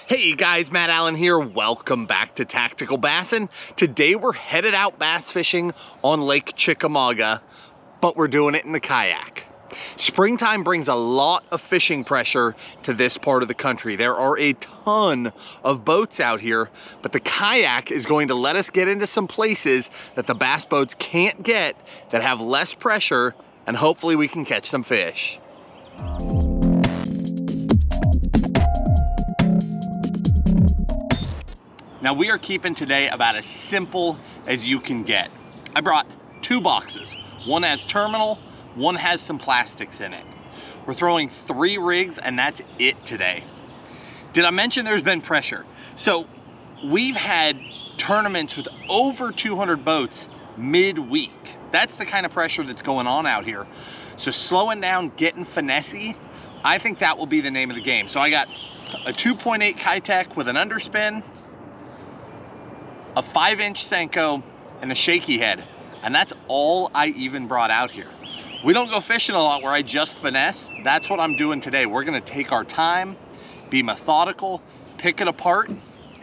Hey guys, Matt Allen here. Welcome back to Tactical Bassin. Today we're headed out bass fishing on Lake Chickamauga, but we're doing it in the kayak. Springtime brings a lot of fishing pressure to this part of the country. There are a ton of boats out here, but the kayak is going to let us get into some places that the bass boats can't get, that have less pressure, and hopefully we can catch some fish. Now we are keeping today about as simple as you can get. I brought two boxes. One has terminal, one has some plastics in it. We're throwing 3 rigs and that's it today. Did I mention there's been pressure? So we've had tournaments with over 200 boats midweek. That's the kind of pressure that's going on out here. So slowing down, getting finessey, I think that will be the name of the game. So I got a 2.8 Kitech with an underspin, a 5-inch Senko, and a shaky head. And that's all I even brought out here. We don't go fishing a lot where I just finesse. That's what I'm doing today. We're gonna take our time, be methodical, pick it apart,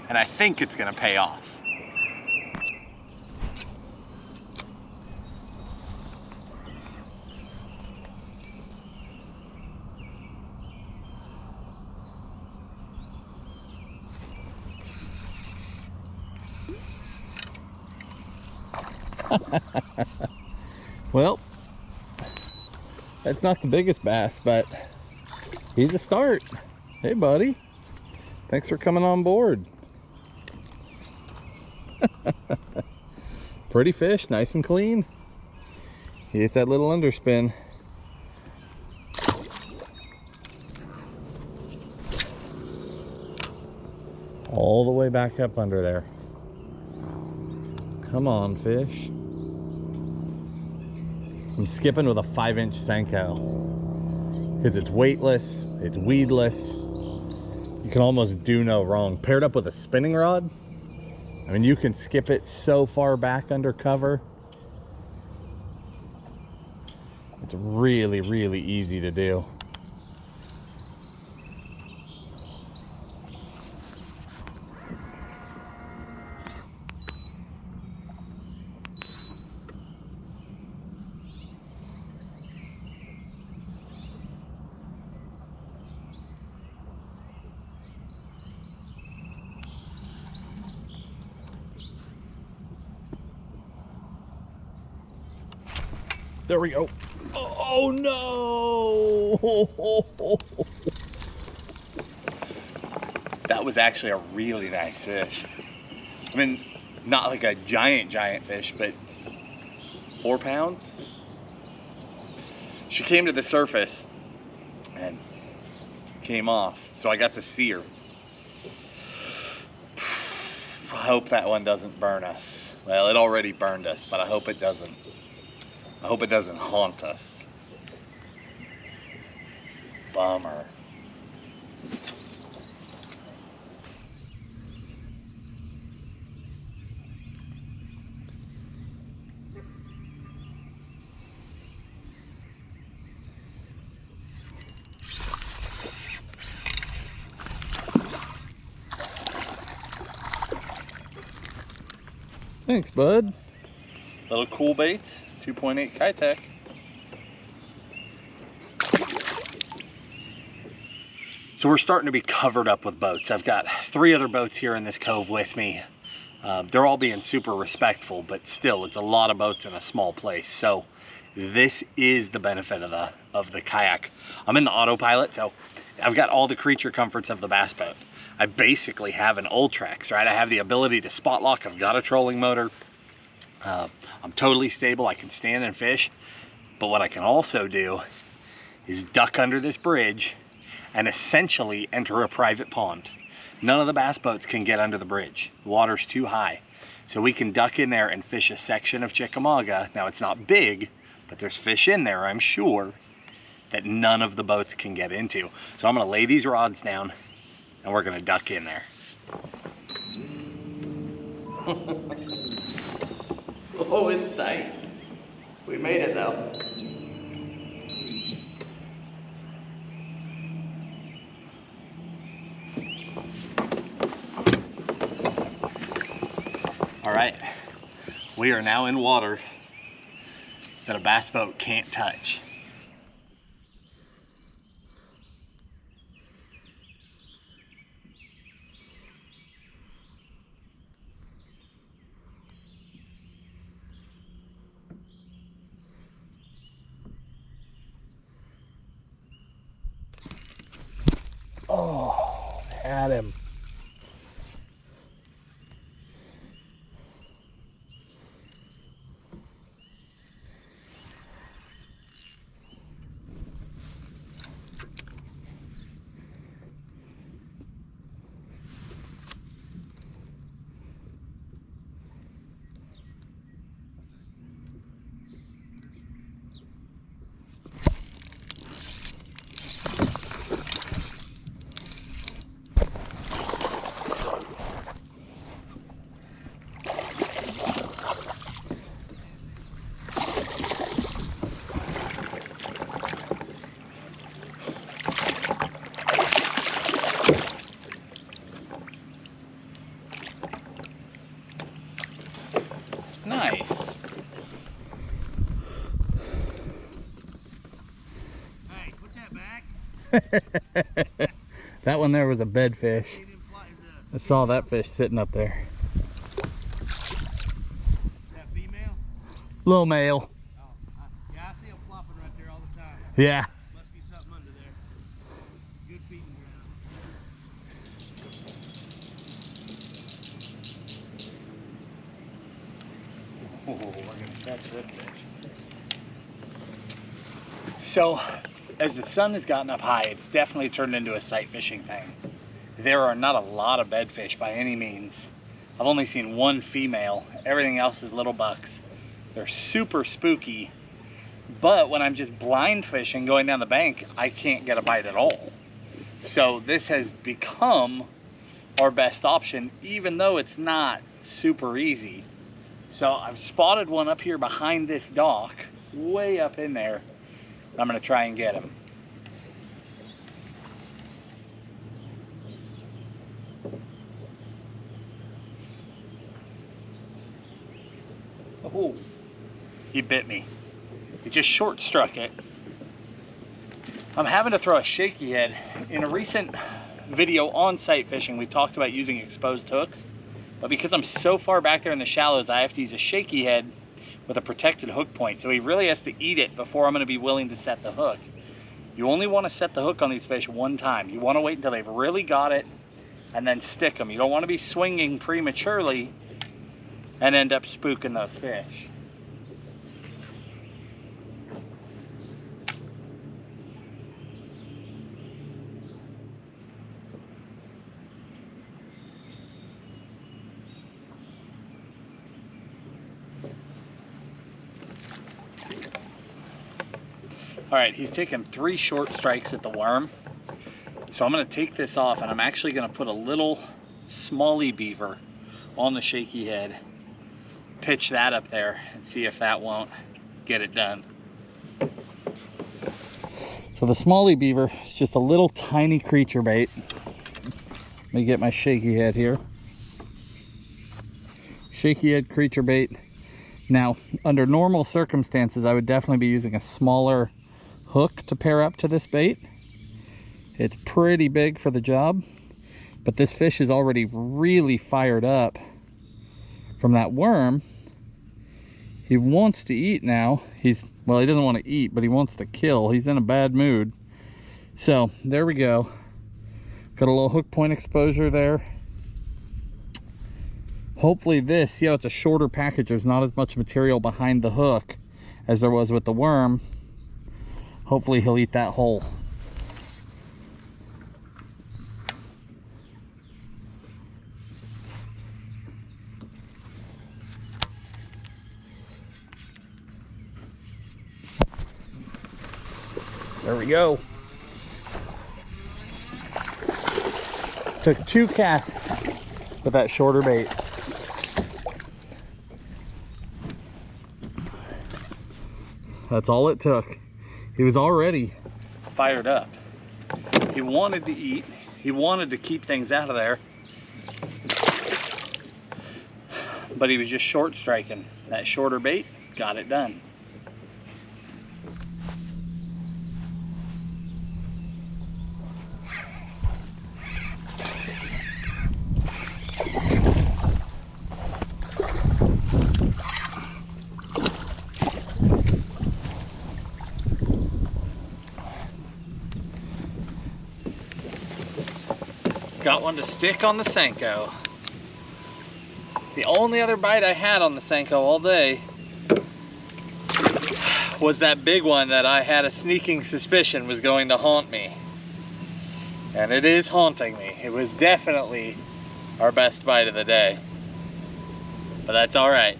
and I think it's gonna pay off. Well, that's not the biggest bass, but he's a start. Hey buddy, thanks for coming on board. Pretty fish, nice and clean. He hit that little underspin. All the way back up under there. Come on, fish. I'm skipping with a 5-inch Senko because it's weightless, it's weedless. You can almost do no wrong. Paired up with a spinning rod, I mean, you can skip it so far back under cover. It's really, really easy to do. There we go. Oh no! That was actually a really nice fish. I mean, not like a giant fish, but 4 pounds. She came to the surface and came off, so I got to see her. I hope that one doesn't burn us. Well, it already burned us, but I hope it doesn't. I hope it doesn't haunt us. Bummer. Thanks, bud. Little cool baits. 2.8 Kitech. So we're starting to be covered up with boats. I've got 3 other boats here in this cove with me. They're all being super respectful, but still, it's a lot of boats in a small place. So this is the benefit of the kayak. I'm in the autopilot, so I've got all the creature comforts of the bass boat. I basically have an Ultegra, right? I have the ability to spot lock. I've got a trolling motor. I'm totally stable. I can stand and fish, but what I can also do is duck under this bridge and essentially enter a private pond. None of the bass boats can get under the bridge. The water's too high. So we can duck in there and fish a section of Chickamauga. Now it's not big, but there's fish in there, I'm sure, that none of the boats can get into. So I'm gonna lay these rods down and we're gonna duck in there. Oh, it's tight. We made it though. All right, we are now in water that a bass boat can't touch. Oh, had him. Nice. Hey, put that back. That one there was a bed fish. I saw that fish sitting up there. That female? Little male. Oh, yeah, I see them flopping right there all the time. Yeah. Must be something under there. Good feeding ground. Oh, we're gonna catch this fish. So, as the sun has gotten up high, it's definitely turned into a sight fishing thing. There are not a lot of bedfish by any means. I've only seen one female. Everything else is little bucks. They're super spooky, but when I'm just blind fishing going down the bank, I can't get a bite at all. So this has become our best option, even though it's not super easy. So I've spotted one up here behind this dock, way up in there. I'm gonna try and get him. Oh, he bit me. He just short struck it. I'm having to throw a shaky head. In a recent video on sight fishing, we talked about using exposed hooks, but because I'm so far back there in the shallows, I have to use a shaky head with a protected hook point. So he really has to eat it before I'm gonna be willing to set the hook. You only wanna set the hook on these fish one time. You wanna wait until they've really got it and then stick them. You don't wanna be swinging prematurely and end up spooking those fish. All right, he's taken 3 short strikes at the worm. So I'm gonna take this off and I'm actually gonna put a little smallie beaver on the shaky head, pitch that up there and see if that won't get it done. So the smallie beaver is just a little tiny creature bait. Let me get my shaky head here. Shaky head creature bait. Now, under normal circumstances, I would definitely be using a smaller hook to pair up to this bait. It's pretty big for the job, but this fish is already really fired up from that worm. He wants to eat now. Well, he doesn't want to eat, but he wants to kill. He's in a bad mood. So there we go. Got a little hook point exposure there. Hopefully this, see how it's a shorter package, there's not as much material behind the hook as there was with the worm. Hopefully he'll eat that whole. There we go. Took 2 casts with that shorter bait. That's all it took. He was already fired up. He wanted to eat. He wanted to keep things out of there. but he was just short striking. That shorter bait got it done. Got one to stick on the Senko. The only other bite I had on the Senko all day was that big one that I had a sneaking suspicion was going to haunt me. And it is haunting me. It was definitely our best bite of the day. But that's all right.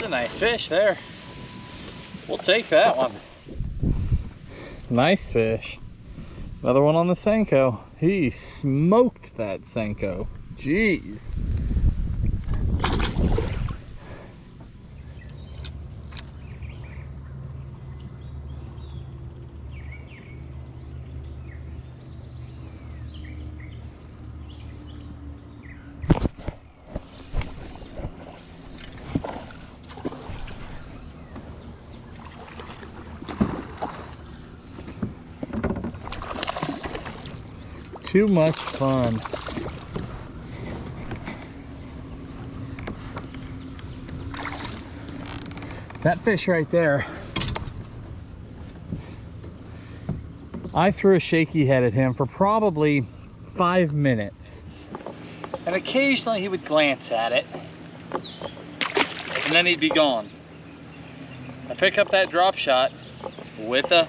Nice fish there. We'll take that one. Nice fish. Another one on the Senko. He smoked that Senko. Jeez. Too much fun. That fish right there, I threw a shaky head at him for probably 5 minutes. And occasionally he would glance at it, and then he'd be gone. I pick up that drop shot with a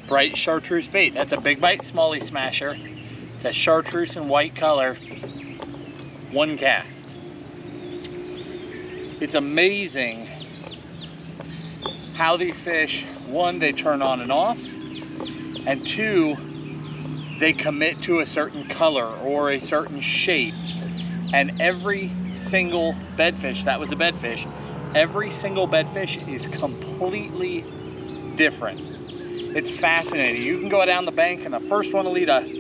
bright chartreuse bait. That's a big bite smallie smasher. It's a chartreuse and white color, one cast. It's amazing how these fish, one, they turn on and off, and two, they commit to a certain color or a certain shape. And every single bedfish, that was a bedfish, every single bedfish is completely different. It's fascinating. You can go down the bank and the first one will eat a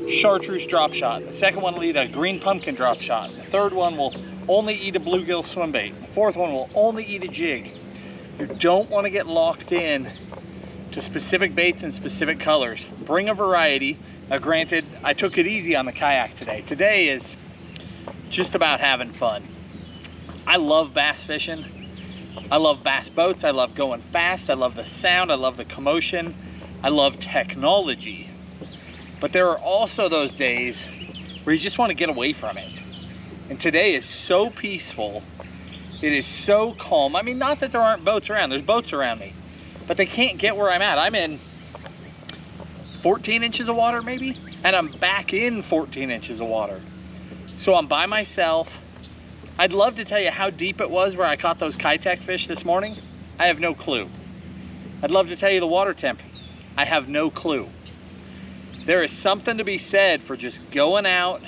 chartreuse drop shot. The second one will eat a green pumpkin drop shot. The third one will only eat a bluegill swim bait. The fourth one will only eat a jig. You don't want to get locked in to specific baits and specific colors. Bring a variety. Now granted, I took it easy on the kayak today. Today is just about having fun. I love bass fishing. I love bass boats. I love going fast. I love the sound. I love the commotion. I love technology. But there are also those days where you just want to get away from it. And today is so peaceful. It is so calm. I mean, not that there aren't boats around. There's boats around me. But they can't get where I'm at. I'm in 14 inches of water maybe. And I'm back in 14 inches of water. So I'm by myself. I'd love to tell you how deep it was where I caught those Kitech fish this morning. I have no clue. I'd love to tell you the water temp. I have no clue. There is something to be said for just going out,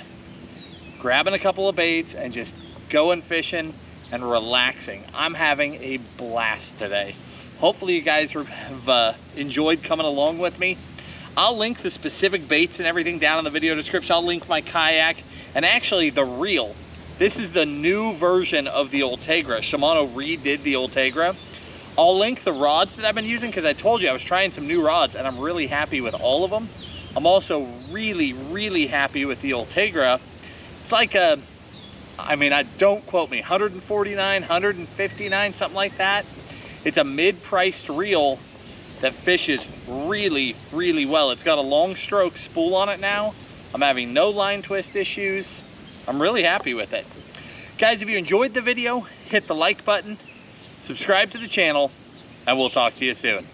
grabbing a couple of baits, and just going fishing and relaxing. I'm having a blast today. Hopefully you guys have enjoyed coming along with me. I'll link the specific baits and everything down in the video description. I'll link my kayak and actually the reel. This is the new version of the Ultegra. Shimano redid the Ultegra. I'll link the rods that I've been using because I told you I was trying some new rods and I'm really happy with all of them. I'm also really, really happy with the Ultegra. It's like a, I mean, don't quote me, 149, 159, something like that. It's a mid-priced reel that fishes really, really well. It's got a long stroke spool on it now. I'm having no line twist issues. I'm really happy with it. Guys, if you enjoyed the video, hit the like button. subscribe to the channel, and we'll talk to you soon.